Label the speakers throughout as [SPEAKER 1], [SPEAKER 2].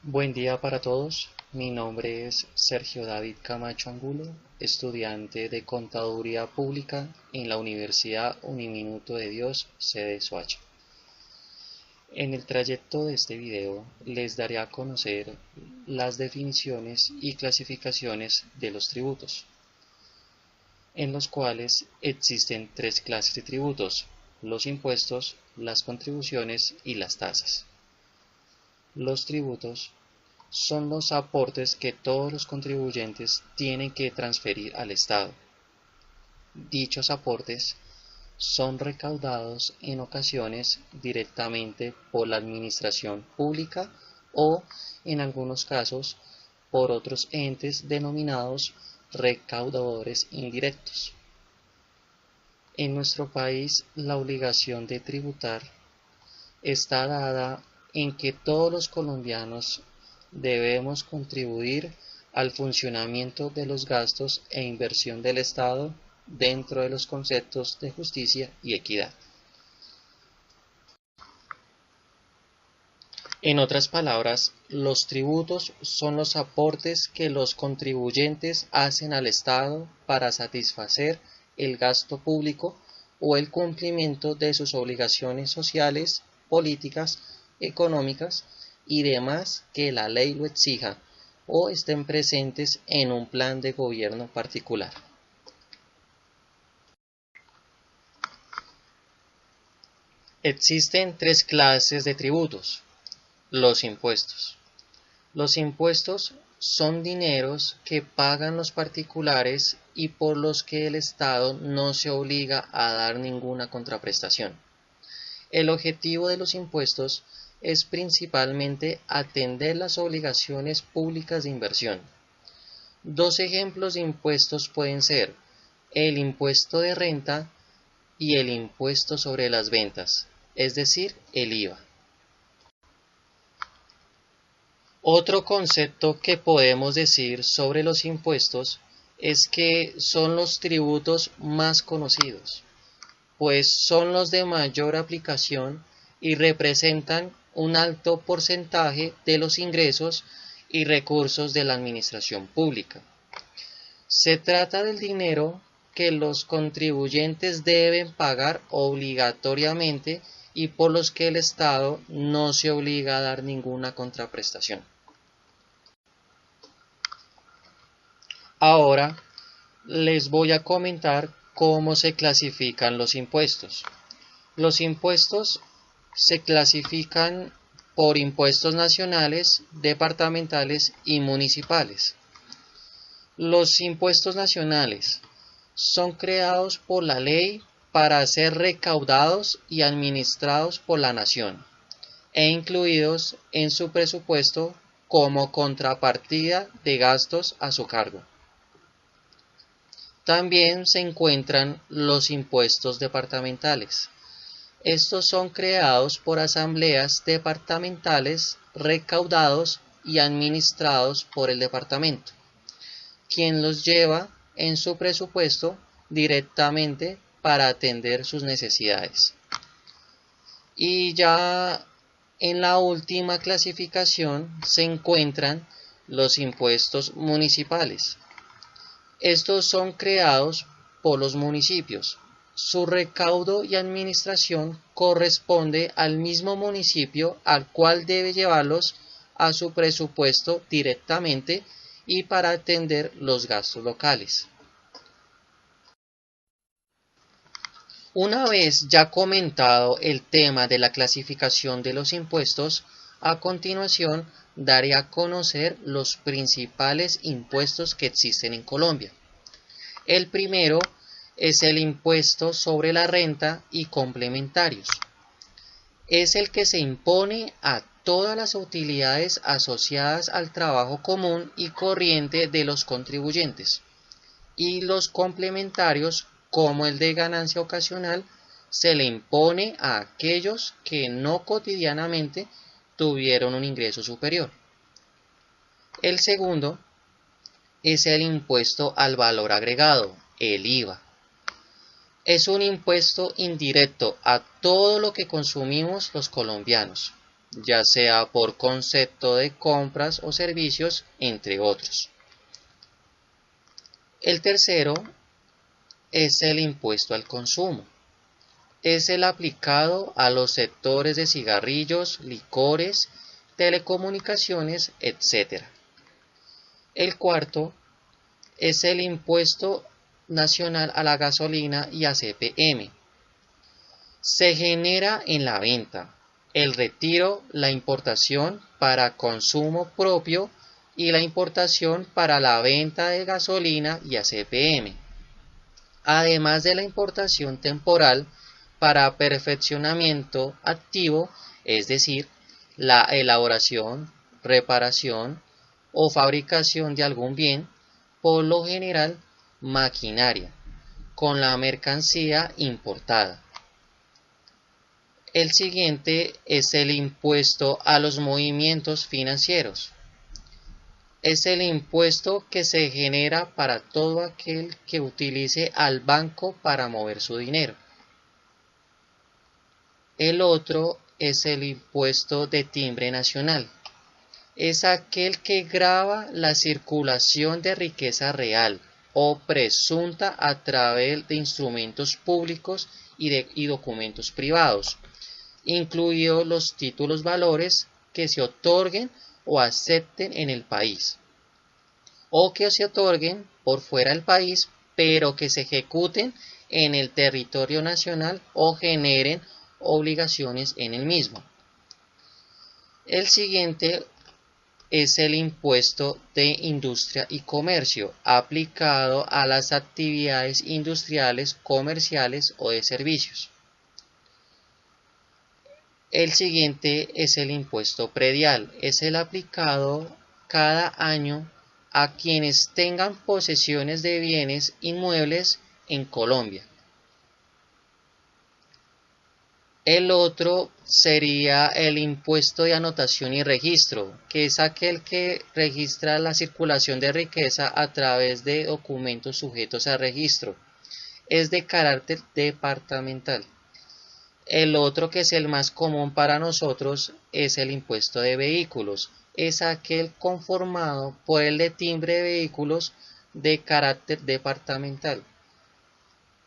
[SPEAKER 1] Buen día para todos. Mi nombre es Sergio David Camacho Angulo, estudiante de Contaduría Pública en la Universidad Uniminuto de Dios, sede Soacha. En el trayecto de este video les daré a conocer las definiciones y clasificaciones de los tributos, en los cuales existen tres clases de tributos: los impuestos, las contribuciones y las tasas. Los tributos son los aportes que todos los contribuyentes tienen que transferir al Estado. Dichos aportes son recaudados en ocasiones directamente por la administración pública o, en algunos casos, por otros entes denominados recaudadores indirectos. En nuestro país, la obligación de tributar está dada en que todos los colombianos debemos contribuir al funcionamiento de los gastos e inversión del Estado dentro de los conceptos de justicia y equidad. En otras palabras, los tributos son los aportes que los contribuyentes hacen al Estado para satisfacer el gasto público o el cumplimiento de sus obligaciones sociales, políticas, económicas y demás que la ley lo exija o estén presentes en un plan de gobierno particular. Existen tres clases de tributos. Los impuestos. Los impuestos son dineros que pagan los particulares y por los que el Estado no se obliga a dar ninguna contraprestación. El objetivo de los impuestos es principalmente atender las obligaciones públicas de inversión. Dos ejemplos de impuestos pueden ser el impuesto de renta y el impuesto sobre las ventas, es decir, el IVA. Otro concepto que podemos decir sobre los impuestos es que son los tributos más conocidos, pues son los de mayor aplicación y representan un alto porcentaje de los ingresos y recursos de la administración pública. Se trata del dinero que los contribuyentes deben pagar obligatoriamente y por los que el Estado no se obliga a dar ninguna contraprestación. Ahora les voy a comentar cómo se clasifican los impuestos. Los impuestos se clasifican por impuestos nacionales, departamentales y municipales. Los impuestos nacionales son creados por la ley para ser recaudados y administrados por la nación e incluidos en su presupuesto como contrapartida de gastos a su cargo. También se encuentran los impuestos departamentales. Estos son creados por asambleas departamentales, recaudados y administrados por el departamento, quien los lleva en su presupuesto directamente para atender sus necesidades. Y ya en la última clasificación se encuentran los impuestos municipales. Estos son creados por los municipios. Su recaudo y administración corresponde al mismo municipio al cual debe llevarlos a su presupuesto directamente y para atender los gastos locales. Una vez ya comentado el tema de la clasificación de los impuestos, a continuación daré a conocer los principales impuestos que existen en Colombia. El primero es el impuesto sobre la renta y complementarios. Es el que se impone a todas las utilidades asociadas al trabajo común y corriente de los contribuyentes, y los complementarios, como el de ganancia ocasional, se le impone a aquellos que no cotidianamente tuvieron un ingreso superior. El segundo es el impuesto al valor agregado, el IVA. Es un impuesto indirecto a todo lo que consumimos los colombianos. ya sea por concepto de compras o servicios, entre otros. El tercero es el impuesto al consumo. Es el aplicado a los sectores de cigarrillos, licores, telecomunicaciones, etc. El cuarto es el impuesto nacional a la gasolina y a CPM. Se genera en la venta, el retiro, la importación para consumo propio y la importación para la venta de gasolina y a CPM, además de la importación temporal para perfeccionamiento activo, es decir, la elaboración, reparación o fabricación de algún bien, por lo general maquinaria, con la mercancía importada. El siguiente es el impuesto a los movimientos financieros. Es el impuesto que se genera para todo aquel que utilice al banco para mover su dinero. El otro es el impuesto de timbre nacional. Es aquel que grava la circulación de riqueza real o presunta a través de instrumentos públicos y documentos privados, incluidos los títulos valores que se otorguen o acepten en el país, o que se otorguen por fuera del país, pero que se ejecuten en el territorio nacional o generen obligaciones en el mismo. El siguiente es el impuesto de industria y comercio, aplicado a las actividades industriales, comerciales o de servicios. El siguiente es el impuesto predial, es el aplicado cada año a quienes tengan posesiones de bienes inmuebles en Colombia. El otro sería el impuesto de anotación y registro, que es aquel que registra la circulación de riqueza a través de documentos sujetos a registro. Es de carácter departamental. El otro, que es el más común para nosotros, es el impuesto de vehículos. Es aquel conformado por el de timbre de vehículos de carácter departamental,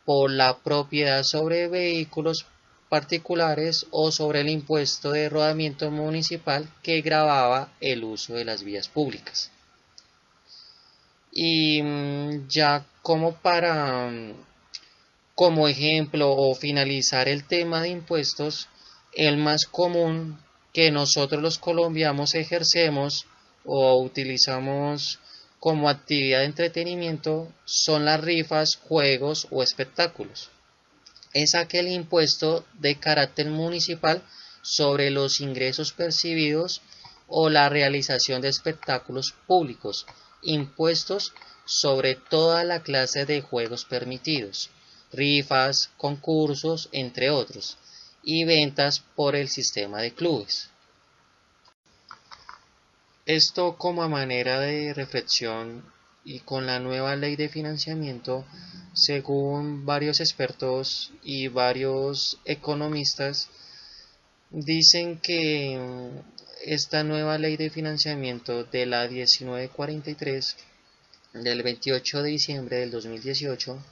[SPEAKER 1] por la propiedad sobre vehículos particulares o sobre el impuesto de rodamiento municipal que gravaba el uso de las vías públicas. Y ya como ejemplo o finalizar el tema de impuestos, el más común que nosotros los colombianos ejercemos o utilizamos como actividad de entretenimiento son las rifas, juegos o espectáculos. Es aquel impuesto de carácter municipal sobre los ingresos percibidos o la realización de espectáculos públicos, impuestos sobre toda la clase de juegos permitidos, rifas, concursos, entre otros, y ventas por el sistema de clubes. Esto como a manera de reflexión y con la nueva ley de financiamiento, según varios expertos y varios economistas, dicen que esta nueva ley de financiamiento de la 1943 del 28 de diciembre del 2018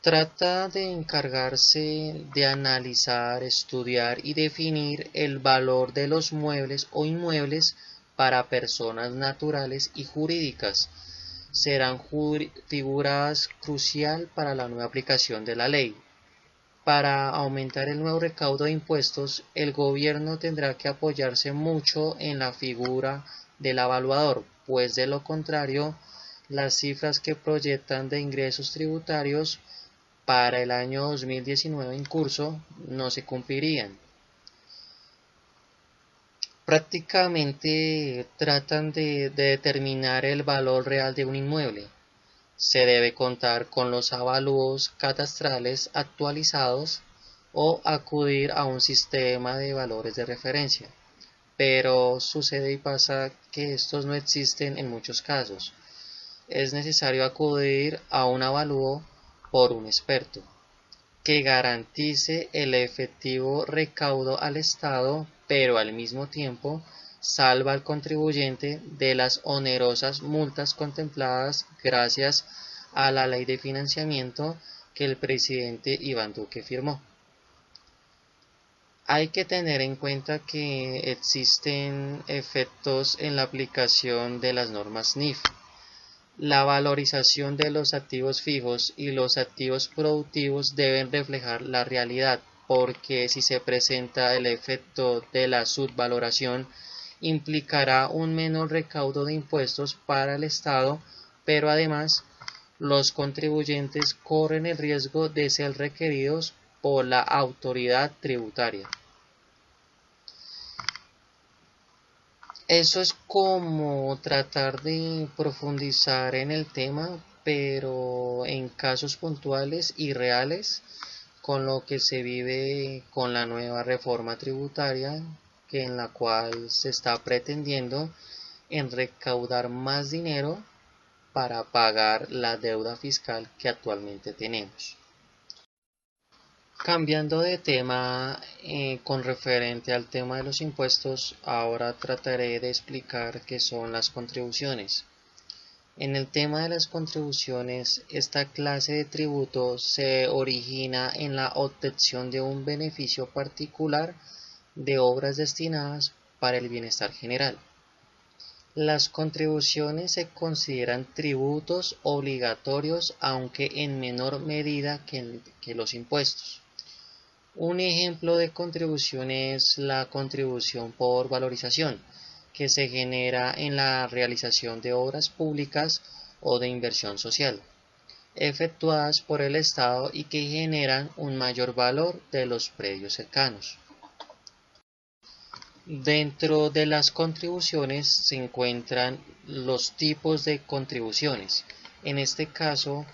[SPEAKER 1] trata de encargarse de analizar, estudiar y definir el valor de los muebles o inmuebles para personas naturales y jurídicas. Serán figuras crucial para la nueva aplicación de la ley. Para aumentar el nuevo recaudo de impuestos, el gobierno tendrá que apoyarse mucho en la figura del evaluador, pues de lo contrario, las cifras que proyectan de ingresos tributarios para el año 2019 en curso no se cumplirían. Prácticamente tratan de determinar el valor real de un inmueble. Se debe contar con los avalúos catastrales actualizados o acudir a un sistema de valores de referencia. Pero sucede y pasa que estos no existen en muchos casos. Es necesario acudir a un avalúo por un experto. que garantice el efectivo recaudo al Estado, pero al mismo tiempo salva al contribuyente de las onerosas multas contempladas gracias a la ley de financiamiento que el presidente Iván Duque firmó. Hay que tener en cuenta que existen efectos en la aplicación de las normas NIF. La valorización de los activos fijos y los activos productivos deben reflejar la realidad, porque si se presenta el efecto de la subvaloración, implicará un menor recaudo de impuestos para el Estado, pero además los contribuyentes corren el riesgo de ser requeridos por la autoridad tributaria. Eso es como tratar de profundizar en el tema, pero en casos puntuales y reales, con lo que se vive con la nueva reforma tributaria, que en la cual se está pretendiendo en recaudar más dinero para pagar la deuda fiscal que actualmente tenemos. Cambiando de tema, con referente al tema de los impuestos, ahora trataré de explicar qué son las contribuciones. En el tema de las contribuciones, esta clase de tributo se origina en la obtención de un beneficio particular de obras destinadas para el bienestar general. Las contribuciones se consideran tributos obligatorios, aunque en menor medida que los impuestos. Un ejemplo de contribución es la contribución por valorización, que se genera en la realización de obras públicas o de inversión social, efectuadas por el Estado y que generan un mayor valor de los predios cercanos. Dentro de las contribuciones se encuentran los tipos de contribuciones. En este caso,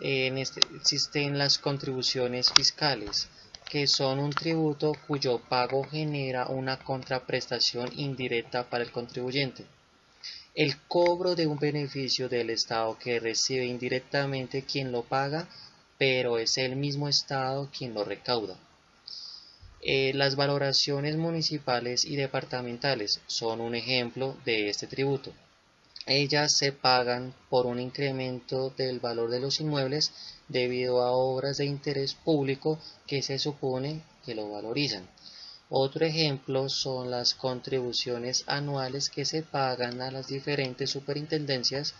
[SPEAKER 1] existen las contribuciones fiscales, que son un tributo cuyo pago genera una contraprestación indirecta para el contribuyente. El cobro de un beneficio del Estado que recibe indirectamente quien lo paga, pero es el mismo Estado quien lo recauda. Las valoraciones municipales y departamentales son un ejemplo de este tributo. Ellas se pagan por un incremento del valor de los inmuebles debido a obras de interés público que se supone que lo valorizan. Otro ejemplo son las contribuciones anuales que se pagan a las diferentes superintendencias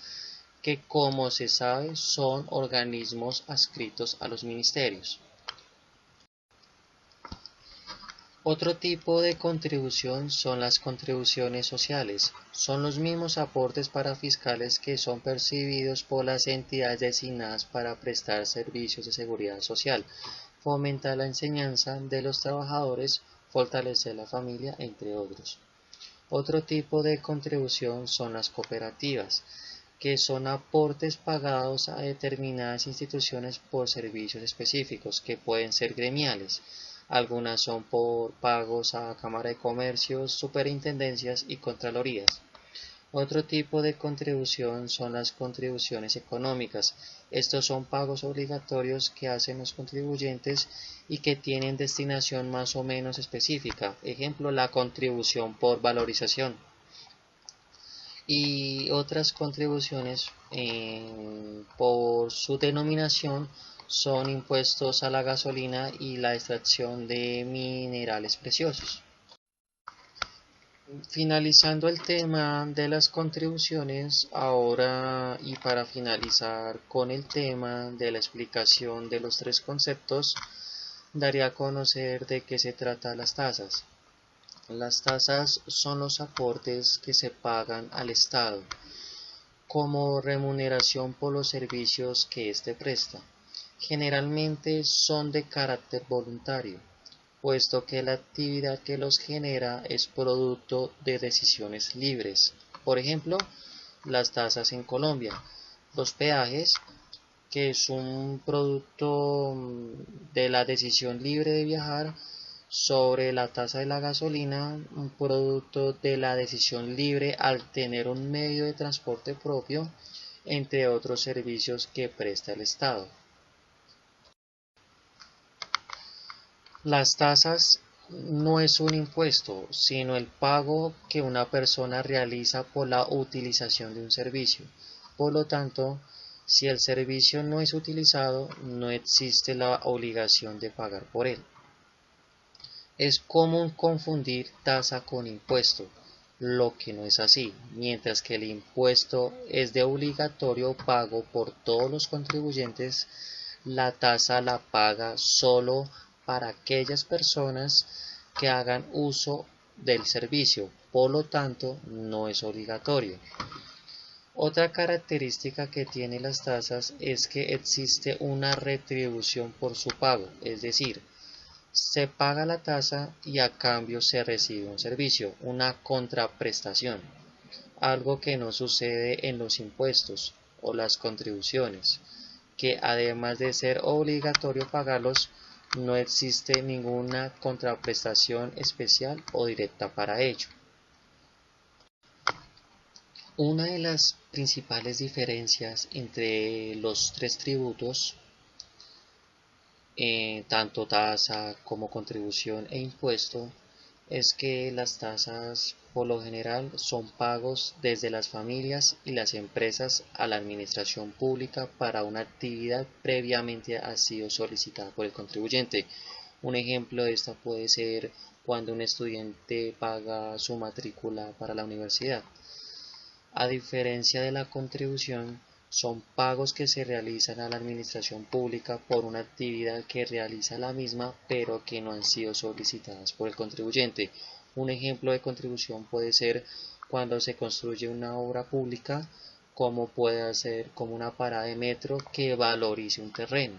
[SPEAKER 1] que, como se sabe, son organismos adscritos a los ministerios. Otro tipo de contribución son las contribuciones sociales. Son los mismos aportes parafiscales que son percibidos por las entidades designadas para prestar servicios de seguridad social, fomentar la enseñanza de los trabajadores, fortalecer la familia, entre otros. Otro tipo de contribución son las cooperativas, que son aportes pagados a determinadas instituciones por servicios específicos, que pueden ser gremiales. Algunas son por pagos a Cámara de Comercios, superintendencias y contralorías. Otro tipo de contribución son las contribuciones económicas. Estos son pagos obligatorios que hacen los contribuyentes y que tienen destinación más o menos específica. Ejemplo, la contribución por valorización. Y otras contribuciones por su denominación son impuestos a la gasolina y la extracción de minerales preciosos. Finalizando el tema de las contribuciones, ahora y para finalizar con el tema de la explicación de los tres conceptos, daré a conocer de qué se trata las tasas. Las tasas son los aportes que se pagan al Estado como remuneración por los servicios que éste presta. Generalmente son de carácter voluntario, puesto que la actividad que los genera es producto de decisiones libres. Por ejemplo, las tasas en Colombia, los peajes, que es un producto de la decisión libre de viajar, sobre la tasa de la gasolina, un producto de la decisión libre al tener un medio de transporte propio, entre otros servicios que presta el Estado. Las tasas no es un impuesto, sino el pago que una persona realiza por la utilización de un servicio. Por lo tanto, si el servicio no es utilizado, no existe la obligación de pagar por él. Es común confundir tasa con impuesto, lo que no es así. Mientras que el impuesto es de obligatorio pago por todos los contribuyentes, la tasa la paga solo para aquellas personas que hagan uso del servicio, por lo tanto no es obligatorio. Otra característica que tienen las tasas es que existe una retribución por su pago, es decir, se paga la tasa y a cambio se recibe un servicio, una contraprestación, algo que no sucede en los impuestos o las contribuciones, que además de ser obligatorio pagarlos, no existe ninguna contraprestación especial o directa para ello. Una de las principales diferencias entre los tres tributos, tanto tasa como contribución e impuesto, es que las tasas por lo general son pagos desde las familias y las empresas a la administración pública para una actividad previamente ha sido solicitada por el contribuyente. Un ejemplo de esta puede ser cuando un estudiante paga su matrícula para la universidad. A diferencia de la contribución, son pagos que se realizan a la administración pública por una actividad que realiza la misma pero que no han sido solicitadas por el contribuyente. Un ejemplo de contribución puede ser cuando se construye una obra pública, como puede ser como una parada de metro que valorice un terreno.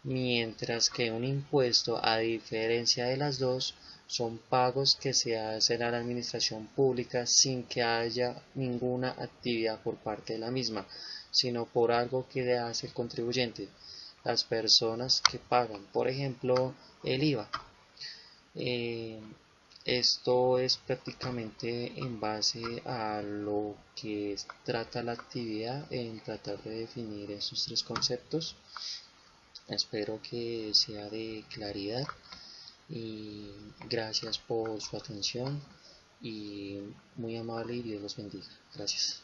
[SPEAKER 1] Mientras que un impuesto, a diferencia de las dos, son pagos que se hacen a la administración pública sin que haya ninguna actividad por parte de la misma, sino por algo que le hace el contribuyente, las personas que pagan, por ejemplo, el IVA. Eh, Esto es prácticamente en base a lo que trata la actividad en tratar de definir esos tres conceptos. Espero que sea de claridad y gracias por su atención y muy amable y Dios los bendiga. Gracias.